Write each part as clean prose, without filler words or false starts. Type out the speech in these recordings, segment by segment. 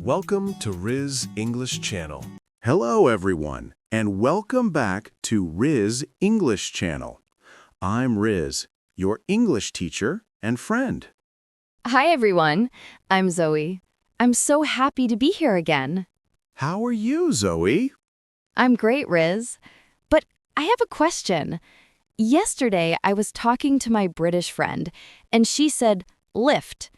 Welcome to Riz English Channel. Hello, everyone, and welcome back to Riz English Channel. I'm Riz, your English teacher and friend. Hi, everyone. I'm Zoe. I'm so happy to be here again. How are you, Zoe? I'm great, Riz. But I have a question. Yesterday, I was talking to my British friend, and she said lift,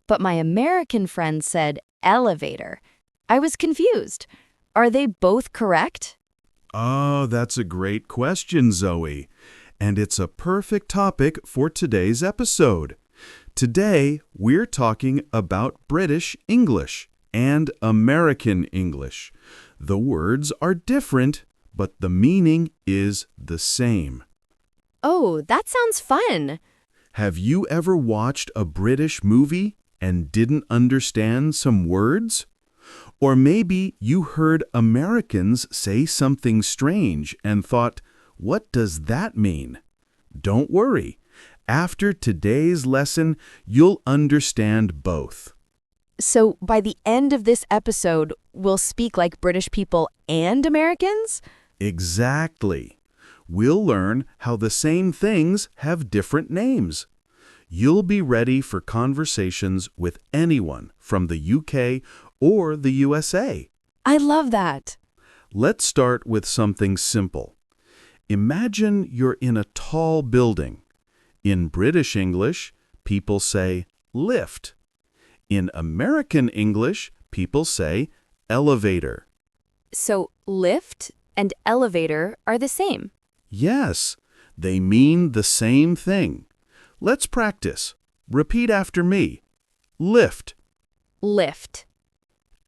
but my American friend said elevator. I was confused. Are they both correct? Oh, that's a great question, Zoe. And it's a perfect topic for today's episode. Today, we're talking about British English and American English. The words are different, but the meaning is the same. Oh, that sounds fun. Have you ever watched a British movie and didn't understand some words? Or maybe you heard Americans say something strange and thought, what does that mean? Don't worry. After today's lesson, you'll understand both. So by the end of this episode, we'll speak like British people and Americans? Exactly. We'll learn how the same things have different names. You'll be ready for conversations with anyone from the UK or the USA. I love that. Let's start with something simple. Imagine you're in a tall building. In British English, people say lift. In American English, people say elevator. So lift and elevator are the same. Yes, they mean the same thing. Let's practice. Repeat after me. Lift. Lift.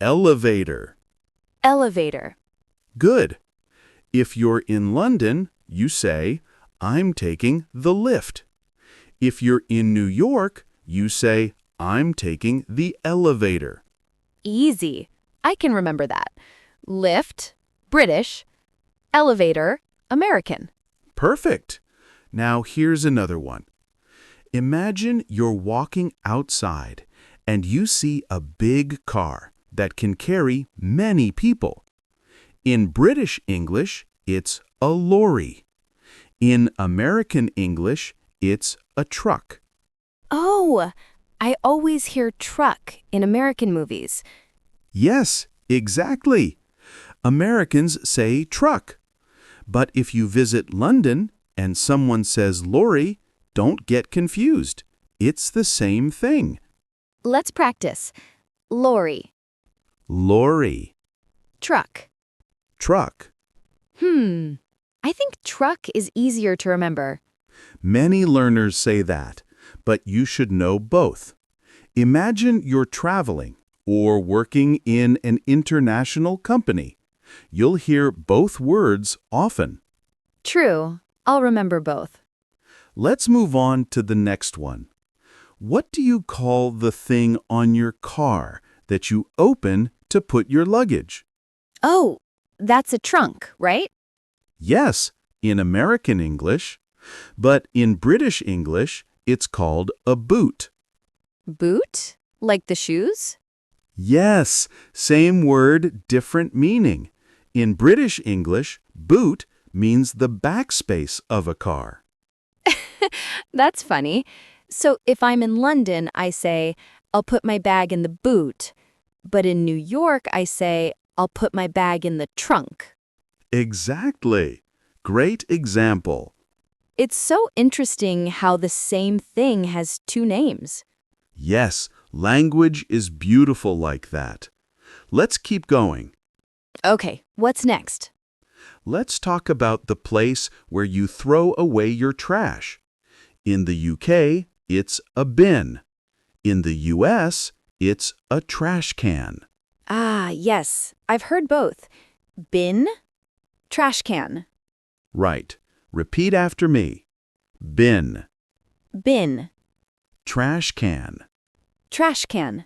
Elevator. Elevator. Good. If you're in London, you say, I'm taking the lift. If you're in New York, you say, I'm taking the elevator. Easy. I can remember that. Lift, British. Elevator, American. Perfect. Now here's another one. Imagine you're walking outside and you see a big car that can carry many people. In British English, it's a lorry. In American English, it's a truck. Oh, I always hear truck in American movies. Yes, exactly. Americans say truck. But if you visit London and someone says lorry, don't get confused. It's the same thing. Let's practice. Lorry. Lorry. Truck. Truck. I think truck is easier to remember. Many learners say that, but you should know both. Imagine you're traveling or working in an international company. You'll hear both words often. True. I'll remember both. Let's move on to the next one. What do you call the thing on your car that you open to put your luggage? Oh, that's a trunk, right? Yes, in American English. But in British English, it's called a boot. Boot? Like the shoes? Yes, same word, different meaning. In British English, boot means the backspace of a car. That's funny. So if I'm in London, I say, I'll put my bag in the boot. But in New York, I say, I'll put my bag in the trunk. Exactly. Great example. It's so interesting how the same thing has two names. Yes, language is beautiful like that. Let's keep going. Okay, what's next? Let's talk about the place where you throw away your trash. In the UK, it's a bin. In the US, it's a trash can. Ah, yes. I've heard both. Bin, trash can. Right. Repeat after me. Bin. Bin, Trash can. trash can.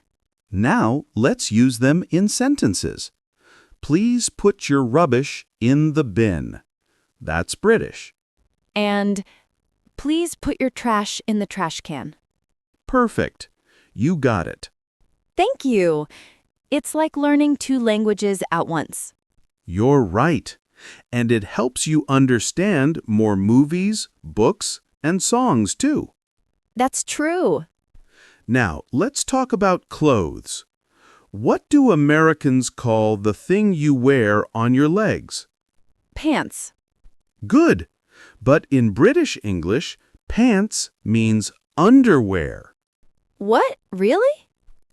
Now, let's use them in sentences. Please put your rubbish in the bin. That's British. And please put your trash in the trash can. Perfect. You got it. Thank you. It's like learning two languages at once. You're right. And it helps you understand more movies, books, and songs too. That's true. Now, let's talk about clothes. What do Americans call the thing you wear on your legs? Pants. Good. But in British English, pants means underwear. What? Really?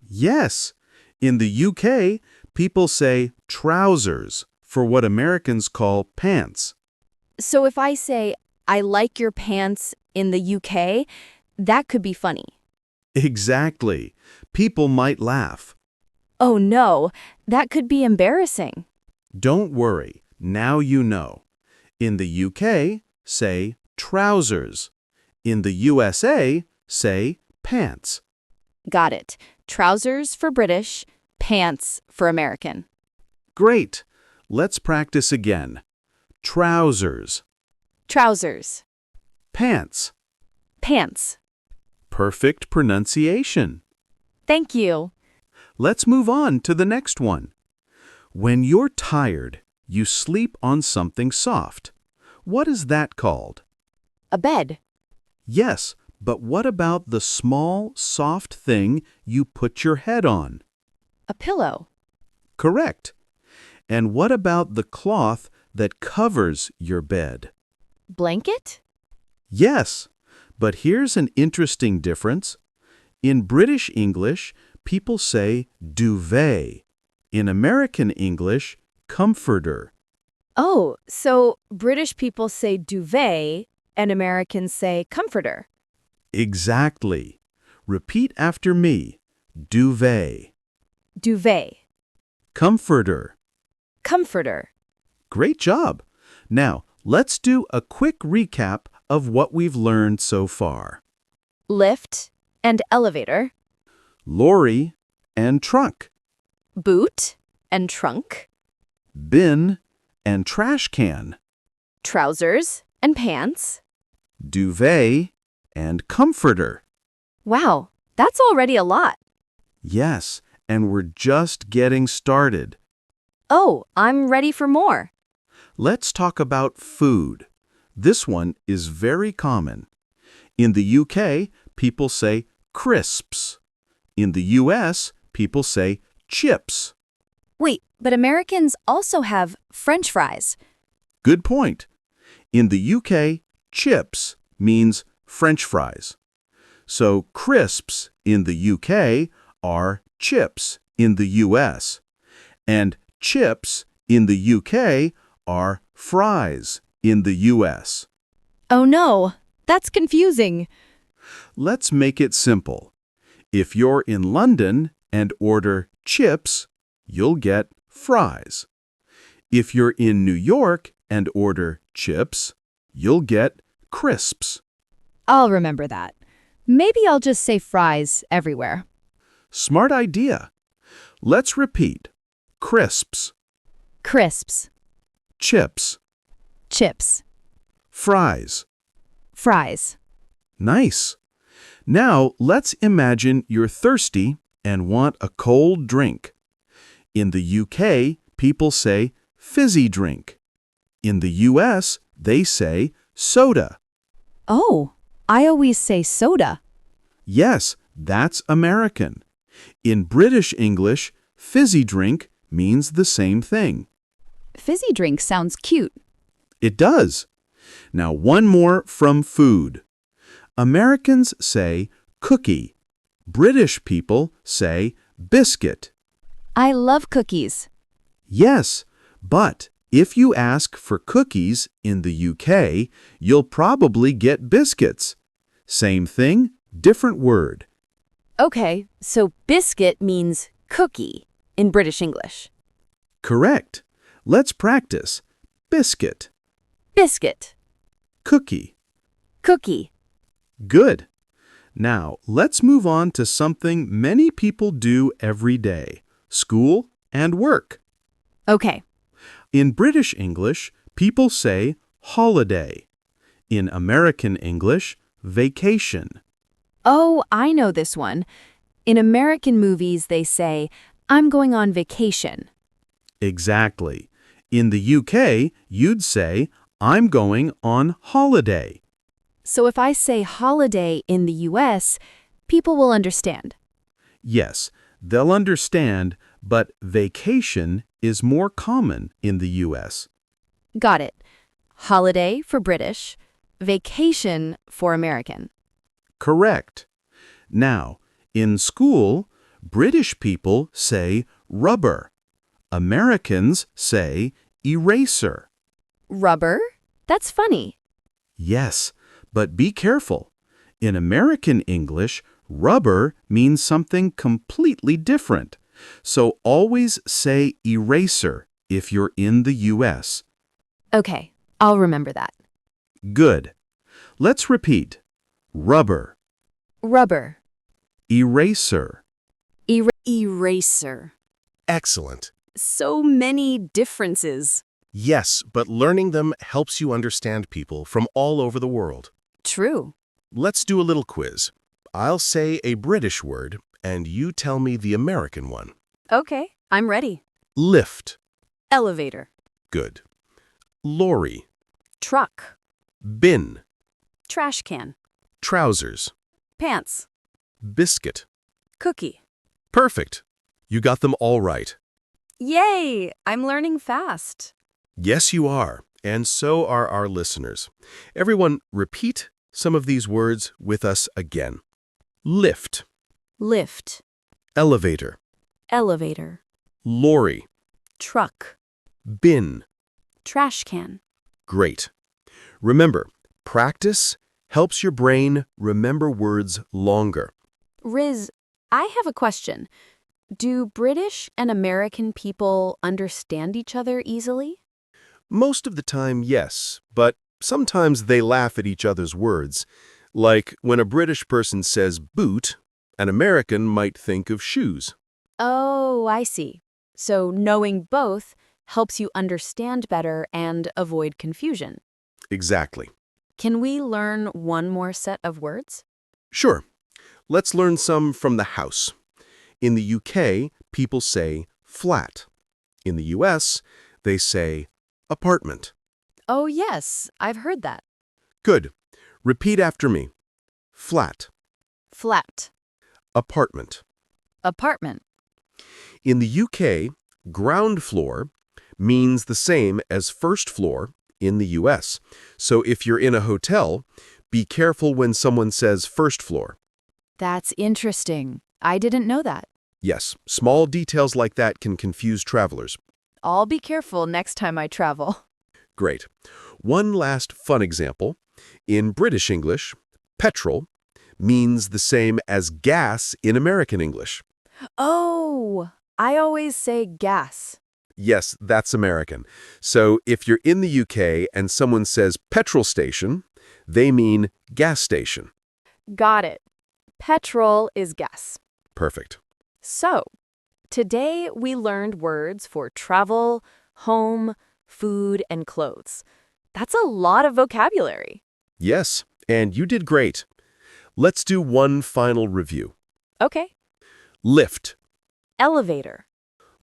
Yes. In the UK, people say trousers for what Americans call pants. So if I say, I like your pants in the UK, that could be funny. Exactly. People might laugh. Oh no, that could be embarrassing. Don't worry. Now you know. In the UK, say trousers. In the USA, say pants. Got it. Trousers for British, pants for American. Great. Let's practice again. Trousers. Trousers. Pants. Pants. Perfect pronunciation. Thank you. Let's move on to the next one. When you're tired, you sleep on something soft. What is that called? A bed. Yes, but what about the small, soft thing you put your head on? A pillow. Correct. And what about the cloth that covers your bed? Blanket? Yes, but here's an interesting difference. In British English, people say duvet. In American English, comforter. Oh, so British people say duvet and Americans say comforter. Exactly. Repeat after me. Duvet. Duvet. Comforter. Comforter. Great job. Now, let's do a quick recap of what we've learned so far. Lift and elevator. Lorry and truck. Boot and trunk. Bin and trash can. Trousers and pants. Duvet and comforter. Wow, that's already a lot. Yes, and we're just getting started. Oh, I'm ready for more. Let's talk about food. This one is very common. In the UK, people say crisps. In the US, people say chips. Wait, but Americans also have French fries. Good point. In the UK, chips means French fries. So crisps in the UK are chips in the US. And chips in the UK are fries in the US. Oh no, that's confusing. Let's make it simple. If you're in London and order chips, you'll get fries. If you're in New York and order chips, you'll get crisps. I'll remember that. Maybe I'll just say fries everywhere. Smart idea. Let's repeat. Crisps, Crisps. chips, Chips. fries. Fries. Nice. Now, let's imagine you're thirsty and want a cold drink. In the UK, people say fizzy drink. In the US, they say soda. Oh, I always say soda. Yes, that's American. In British English, fizzy drink means the same thing. Fizzy drink sounds cute. It does. Now, one more from food. Americans say cookie. British people say biscuit. I love cookies. Yes, but if you ask for cookies in the UK, you'll probably get biscuits. Same thing, different word. Okay, so biscuit means cookie in British English. Correct. Let's practice. Biscuit. Biscuit. Cookie. Cookie. Good. Now, let's move on to something many people do every day. School and work. Okay. In British English, people say holiday. In American English, vacation. Oh, I know this one. In American movies, they say, I'm going on vacation. Exactly. In the UK, you'd say, I'm going on holiday. So if I say holiday in the US, people will understand. Yes, they'll understand, but vacation is more common in the US. Got it. Holiday for British, vacation for American. Correct. Now, in school, British people say rubber. Americans say eraser. Rubber? That's funny. Yes, but be careful. In American English, rubber means something completely different. So always say eraser if you're in the US. Okay, I'll remember that. Good. Let's repeat. Rubber, Rubber. eraser. Eraser. Excellent. So many differences. Yes, but learning them helps you understand people from all over the world. True. Let's do a little quiz. I'll say a British word, and you tell me the American one. Okay, I'm ready. Lift. Elevator. Good. Lorry. Truck. Bin. Trash can. Trousers. Pants. Biscuit. Cookie. Perfect. You got them all right. Yay! I'm learning fast. Yes, you are, and so are our listeners. Everyone, repeat some of these words with us again. Lift. Lift. Elevator. Elevator. Lorry. Truck. Bin. Trash can. Great. Remember, practice helps your brain remember words longer. Riz, I have a question. Do British and American people understand each other easily? Most of the time, yes, but sometimes they laugh at each other's words. Like when a British person says boot, an American might think of shoes. Oh, I see. So knowing both helps you understand better and avoid confusion. Exactly. Can we learn one more set of words? Sure. Let's learn some from the house. In the UK, people say flat. In the US, they say apartment. Oh, yes, I've heard that. Good. Repeat after me. Flat. Flat. Apartment. Apartment. In the UK, ground floor means the same as first floor in the US. So if you're in a hotel, be careful when someone says first floor. That's interesting. I didn't know that. Yes, small details like that can confuse travelers. I'll be careful next time I travel. Great. One last fun example. In British English, petrol means the same as gas in American English. Oh, I always say gas. Yes, that's American. So if you're in the UK and someone says petrol station, they mean gas station. Got it. Petrol is gas. Perfect. So, today we learned words for travel, home, food, and clothes. That's a lot of vocabulary. Yes, and you did great. Let's do one final review. Okay. Lift, Elevator.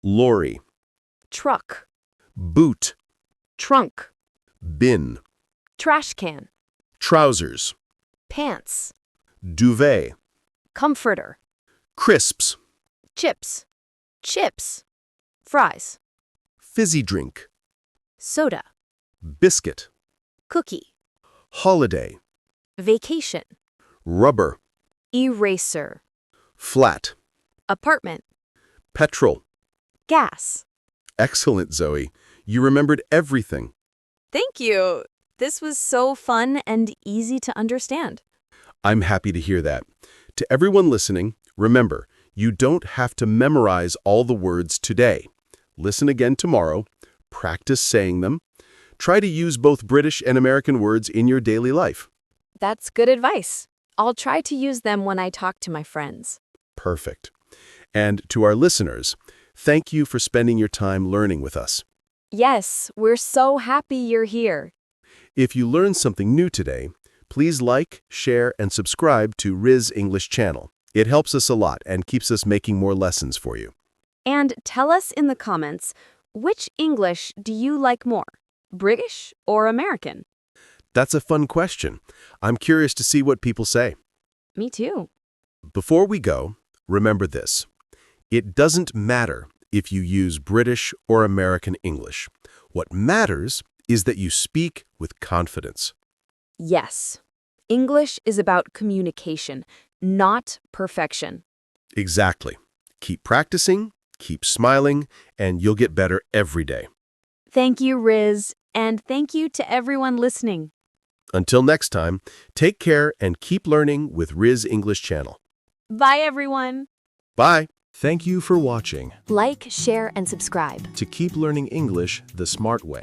lorry, Truck. boot, Trunk. bin, Trash can. trousers, Pants. duvet, Comforter. crisps, Chips. Chips. Fries. fizzy drink, Soda. biscuit, Cookie. holiday, Vacation. rubber, Eraser. flat, Apartment. petrol. Gas. Excellent, Zoe. You remembered everything. Thank you. This was so fun and easy to understand. I'm happy to hear that. To everyone listening, remember, you don't have to memorize all the words today. Listen again tomorrow, practice saying them. Try to use both British and American words in your daily life. That's good advice. I'll try to use them when I talk to my friends. Perfect. And to our listeners, thank you for spending your time learning with us. Yes, we're so happy you're here. If you learned something new today, please like, share, and subscribe to Riz English Channel. It helps us a lot and keeps us making more lessons for you. And tell us in the comments, which English do you like more, British or American? That's a fun question. I'm curious to see what people say. Me too. Before we go, remember this. It doesn't matter if you use British or American English. What matters is that you speak with confidence. Yes. English is about communication, not perfection. Exactly. Keep practicing, keep smiling, and you'll get better every day. Thank you, Riz, and thank you to everyone listening. Until next time, take care and keep learning with Riz English Channel. Bye, everyone. Bye! Thank you for watching. Like, share, and subscribe. To keep learning English the smart way.